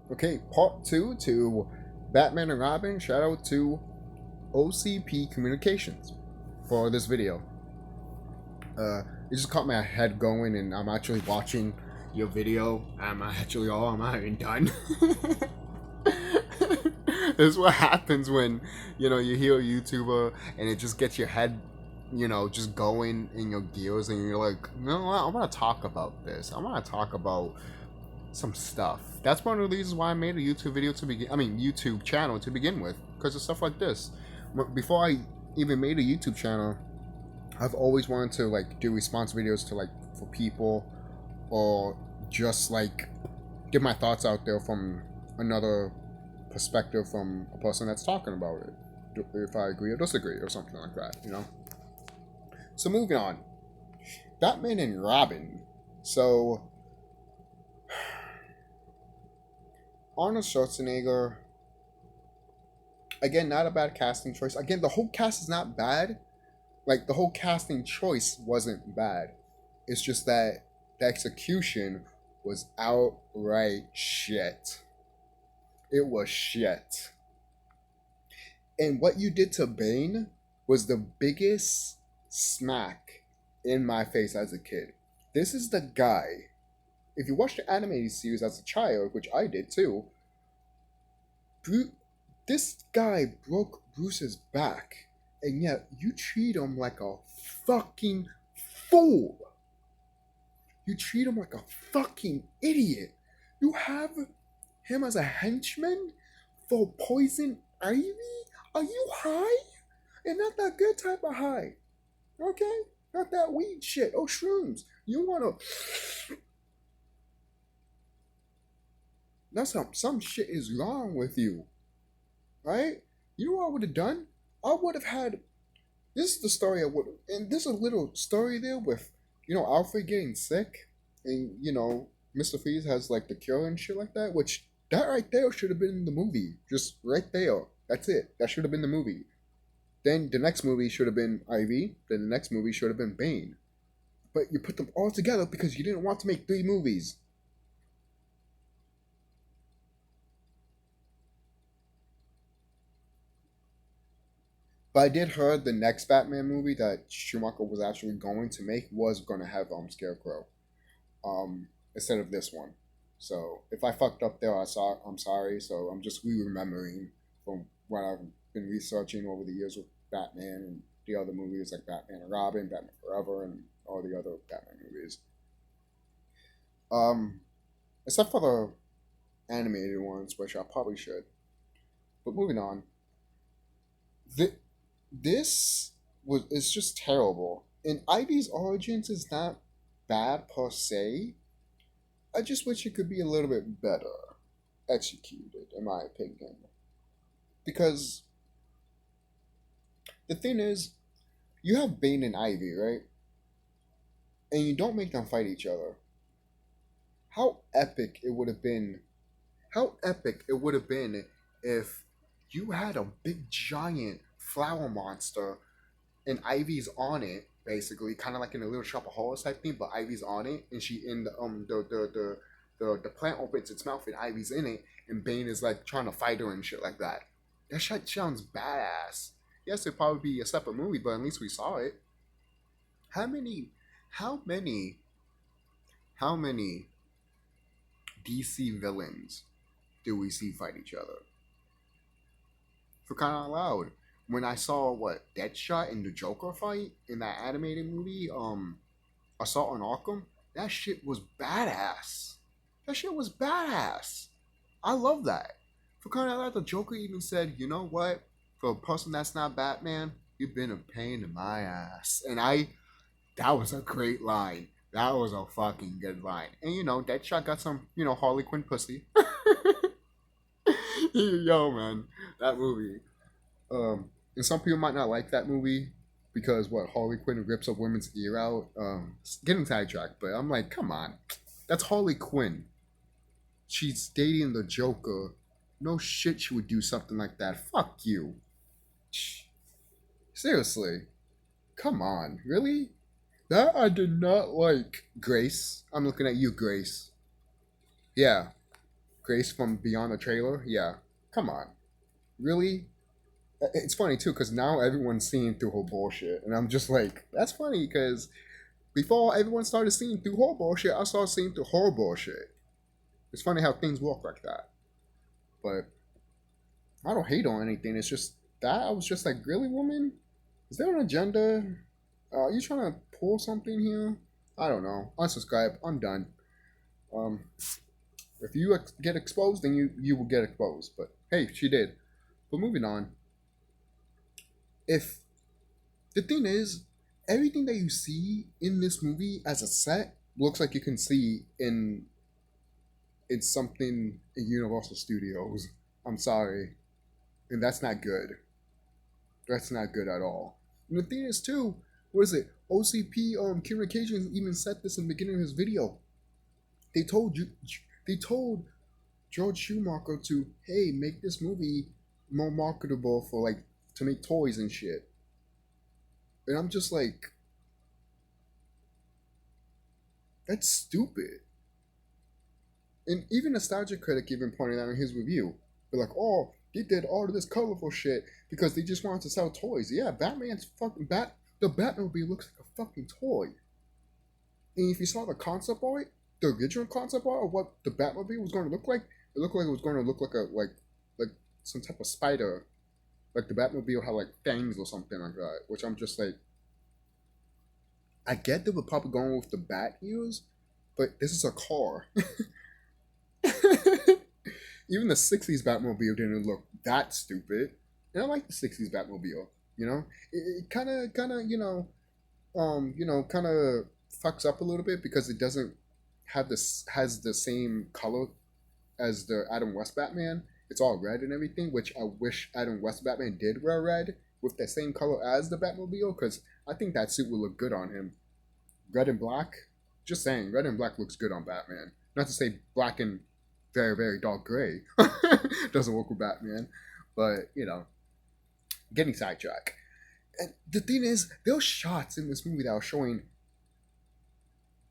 Okay, part 2 to Batman and Robin. Shout out to OcpCommunications for this video. It just caught my head going, and I'm actually watching your video. I'm not even done. This is what happens when you hear a YouTuber and it just gets your head just going in your gears, and you're like, you know what, I want to talk about this. I want to talk about some stuff. That's one of the reasons why I made a YouTube video to begin. YouTube channel to begin with, because of stuff like this. Before I even made a YouTube channel, I've always wanted to do response videos to for people, or just get my thoughts out there from another perspective, from a person that's talking about it, if I agree or disagree or something like that. So moving on, Batman and Robin. So Arnold Schwarzenegger, again, not a bad casting choice. Again, the whole cast is not bad. The whole casting choice wasn't bad. It's just that the execution was outright shit. It was shit. And what you did to Bane was the biggest smack in my face as a kid. This is the guy. If you watched the animated series as a child, which I did too, this guy broke Bruce's back, and yet you treat him like a fucking fool. You treat him like a fucking idiot. You have him as a henchman for Poison Ivy? Are you high? And not that good type of high. Okay? Not that weed shit. Oh, shrooms. You wanna... That's some shit is wrong with you. Right? You know what I would have done? I would have had... This is the story I would... And there's a little story there with, Alfred getting sick. And, Mr. Freeze has, the cure and shit like that. Which, that right there should have been in the movie. Just right there. That's it. That should have been the movie. Then the next movie should have been Ivy. Then the next movie should have been Bane. But you put them all together because you didn't want to make 3 movies. But I did hear the next Batman movie that Schumacher was actually going to make was going to have Scarecrow, instead of this one. So if I fucked up there, I'm sorry. So I'm just remembering from what I've been researching over the years with Batman and the other movies like Batman and Robin, Batman Forever, and all the other Batman movies. Except for the animated ones, which I probably should. But moving on. This is just terrible. And Ivy's origins is not bad per se. I just wish it could be a little bit better executed, in my opinion. Because the thing is, you have Bane and Ivy, right? And you don't make them fight each other. How epic it would have been. How epic it would have been if you had a big giant flower monster and Ivy's on it, basically, kind of like in a Little Shop of Horrors type thing, but Ivy's on it, and she in the plant opens its mouth and Ivy's in it, and Bane is trying to fight her and shit like that. That shit sounds badass. Yes, it'd probably be a separate movie, but at least we saw it. How many DC villains do we see fight each other? For crying out loud. When I saw Deadshot and the Joker fight in that animated movie, Assault on Arkham, that shit was badass. That shit was badass. I love that. For crying out loud, the Joker even said, "You know what? For a person that's not Batman, you've been a pain in my ass." And that was a great line. That was a fucking good line. And Deadshot got some, Harley Quinn pussy. Yo, man, that movie. And some people might not like that movie because Harley Quinn rips a woman's ear out. Getting sidetracked, but I'm like, come on, that's Harley Quinn. She's dating the Joker. No shit, she would do something like that. Fuck you. Seriously, come on, really? That I did not like. Grace, I'm looking at you, Grace. Yeah, Grace from Beyond the trailer. Yeah, come on, really? It's funny too because now everyone's seeing through her bullshit, and I'm just like, that's funny because before everyone started seeing through her bullshit, I started seeing through her bullshit. It's funny how things work like that. But I don't hate on anything. It's just that I was just like, really, woman? Is there an agenda? Are you trying to pull something here? I don't know. Unsubscribe. I'm done. Um, if you get exposed, then you will get exposed. But hey, she did. But moving on. If the thing is, everything that you see in this movie as a set looks like you can see in something in Universal Studios. I'm sorry, and that's not good. That's not good at all. And the thing is, too, what is it? OCP Communications even said this in the beginning of his video. They told you, they told George Schumacher to, hey, make this movie more marketable for like to make toys and shit. And I'm just like, that's stupid. And even Nostalgia Critic even pointed out in his review. They're like, oh, they did all of this colorful shit because they just wanted to sell toys. Yeah, Batman's fucking the Batmobile looks like a fucking toy. And if you saw the concept art, the original concept art of what the Batmobile was going to look like, it looked like it was going to look like like some type of spider. Like the Batmobile had like fangs or something like that. Which I'm just like, I get they were probably going with the bat ears, but this is a car. Even the '60s Batmobile didn't look that stupid, and I like the '60s Batmobile. You know, it kind of, kind of fucks up a little bit because it doesn't have this has the same color as the Adam West Batman. It's all red and everything, which I wish Adam West Batman did wear red with the same color as the Batmobile, because I think that suit would look good on him. Red and black. Just saying, red and black looks good on Batman. Not to say black and very, very dark gray doesn't work with Batman, but getting sidetracked. And the thing is, there were shots in this movie that were showing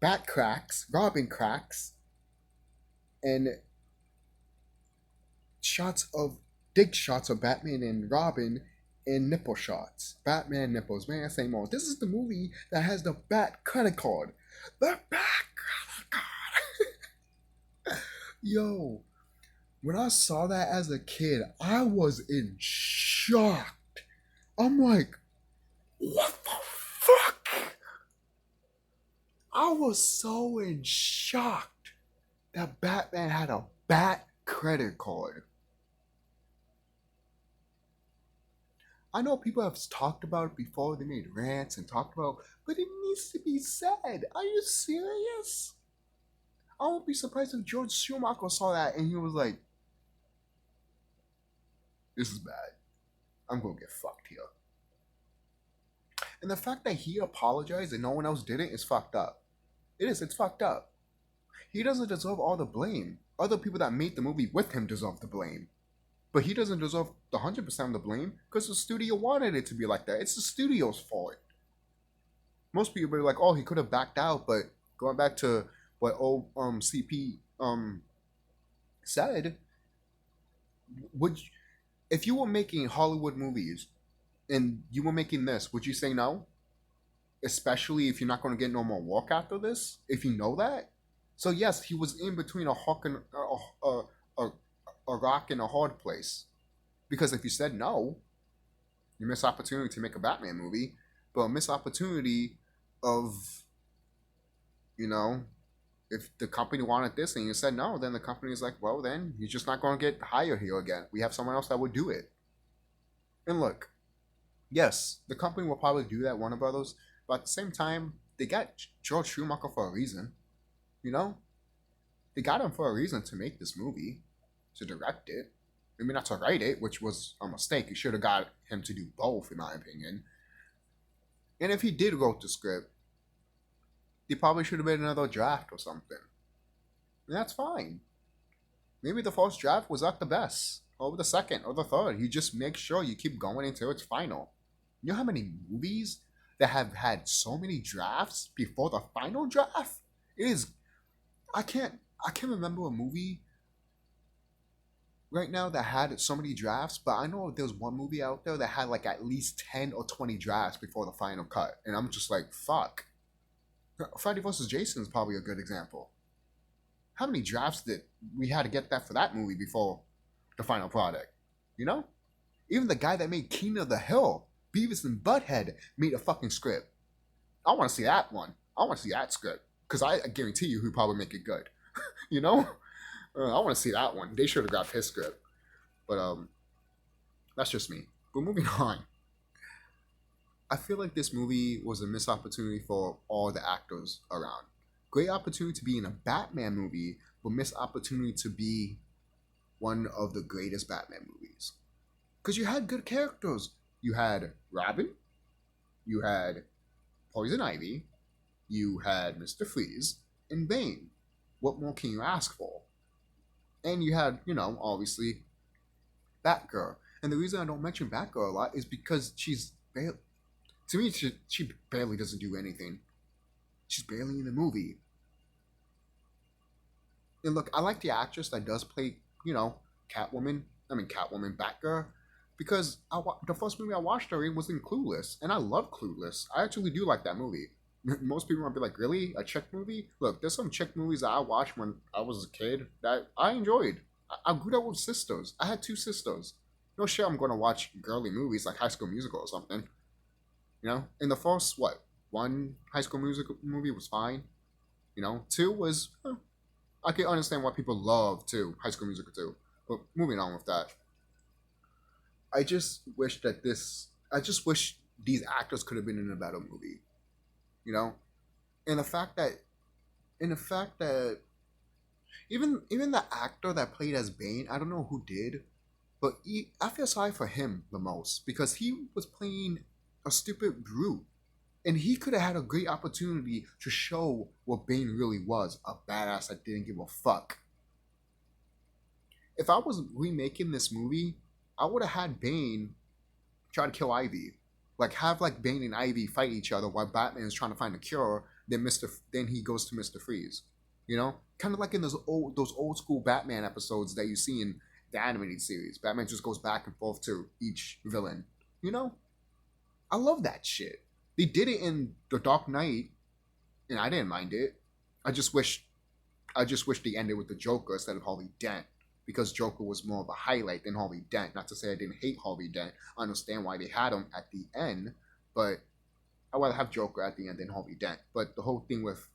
bat cracks, Robin cracks, and shots of dick shots of Batman and Robin and nipple shots. Batman nipples, man, same old. This is the movie that has the Bat credit card. The Bat credit card. Yo, when I saw that as a kid, I was in shock. I'm like, what the fuck? I was so in shock that Batman had a Bat credit card. I know people have talked about it before, they made rants and talked about, but it needs to be said. Are you serious? I won't be surprised if George Schumacher saw that and he was like, this is bad. I'm gonna get fucked here. And the fact that he apologized and no one else did it is fucked up. It is, it's fucked up. He doesn't deserve all the blame. Other people that made the movie with him deserve the blame. But he doesn't deserve the 100% of the blame because the studio wanted it to be like that. It's the studio's fault. Most people are like, oh, he could have backed out, but going back to what old CP said, would you, if you were making Hollywood movies and you were making this, would you say no? Especially if you're not going to get no more work after this, if you know that. So yes, he was in between a hawk and a rock and a hard place. Because if you said no, you miss opportunity to make a Batman movie, but a miss opportunity of, if the company wanted this and you said no, then the company is like, well, then you're just not going to get hired here again. We have someone else that would do it. And look, yes, the company will probably do that, Warner Brothers, but at the same time, they got George Schumacher for a reason. They got him for a reason to make this movie, to direct it. Maybe not to write it, which was a mistake. You should have got him to do both, in my opinion. And if he did wrote the script, he probably should have made another draft or something. And that's fine. Maybe the first draft was not the best, or the second, or the third. You just make sure you keep going until it's final. You know how many movies that have had so many drafts before the final draft? It is. I can't remember a movie right now that had so many drafts, but I know there's one movie out there that had like at least 10 or 20 drafts before the final cut. And I'm just like, fuck. Friday vs. Jason is probably a good example. How many drafts did we had to get that for that movie before the final product? You know? Even the guy that made King of the Hill, Beavis and Butthead, made a fucking script. I want to see that one. I want to see that script. Because I guarantee you he'd probably make it good. You know? I want to see that one. They should have got his script. But that's just me. But moving on. I feel like this movie was a missed opportunity for all the actors around. Great opportunity to be in a Batman movie, but missed opportunity to be one of the greatest Batman movies. Because you had good characters. You had Robin, you had Poison Ivy, you had Mr. Freeze, and Bane. What more can you ask for? And you had, obviously, Batgirl. And the reason I don't mention Batgirl a lot is because to me, she barely doesn't do anything. She's barely in the movie. And look, I like the actress that does play, Catwoman. Batgirl. Because the first movie I watched her in was in Clueless. And I love Clueless. I actually do like that movie. Most people might be like, really? A chick movie? Look, there's some chick movies that I watched when I was a kid that I enjoyed. I grew up with sisters. I had two sisters. No shit, I'm going to watch girly movies like High School Musical or something. In the first, one High School Musical movie was fine. Two was, I can understand why people love two, High School Musical 2. But moving on with that. I just wish these actors could have been in a better movie. You know? And the fact that, even the actor that played as Bane, I don't know who did, but I feel sorry for him the most because he was playing a stupid brute. And he could have had a great opportunity to show what Bane really was, a badass that didn't give a fuck. If I was remaking this movie, I would have had Bane try to kill Ivy. Like have Bane and Ivy fight each other while Batman is trying to find a cure, then he goes to Mr. Freeze. Kind of like in those old school Batman episodes that you see in the animated series. Batman just goes back and forth to each villain. I love that shit. They did it in The Dark Knight, and I didn't mind it. I just wish they ended with the Joker instead of Harvey Dent, because Joker was more of a highlight than Harvey Dent. Not to say I didn't hate Harvey Dent. I understand why they had him at the end, but I'd rather have Joker at the end than Harvey Dent. But the whole thing with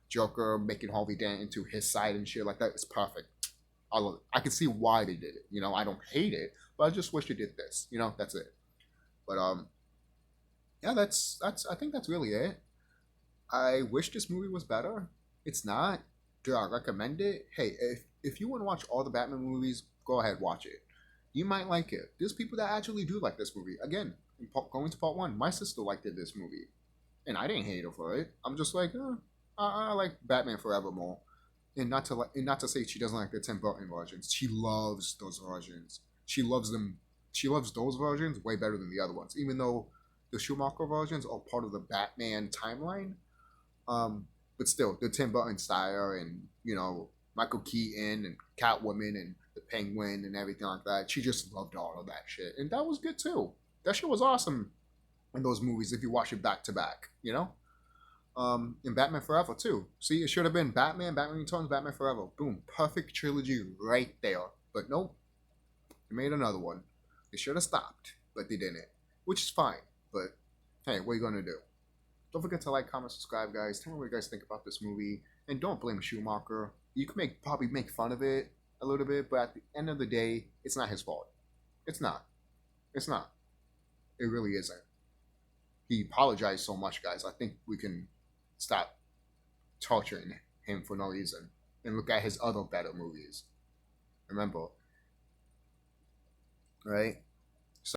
Joker making Harvey Dent into his side and shit like that is perfect. I love it. I can see why they did it. I don't hate it, but I just wish they did this. That's it. But yeah, that's I think that's really it. I wish this movie was better. It's not. Do I recommend it? Hey, if you want to watch all the Batman movies, go ahead, watch it. You might like it. There's people that actually do like this movie. Again, going to part one, my sister liked this movie, and I didn't hate her for it. I'm just like, I like Batman Forever more, and not to say she doesn't like the Tim Burton versions. She loves those versions. She loves them. She loves those versions way better than the other ones, even though the Schumacher versions are part of the Batman timeline. But still, the Tim Burton style and Michael Keaton and Catwoman and the Penguin and everything like that. She just loved all of that shit, and that was good too. That shit was awesome in those movies if you watch it back to back. And Batman Forever too. See, it should have been Batman Returns, Batman Forever. Boom, perfect trilogy right there. But nope, they made another one. They should have stopped, but they didn't, which is fine. But hey, what are you gonna do? Don't forget to like, comment, subscribe, guys. Tell me what you guys think about this movie, and don't blame Schumacher. You can probably make fun of it a little bit, but at the end of the day, it's not his fault. It's not. It's not. It really isn't. He apologized so much, guys. I think we can stop torturing him for no reason and look at his other better movies. Remember, right?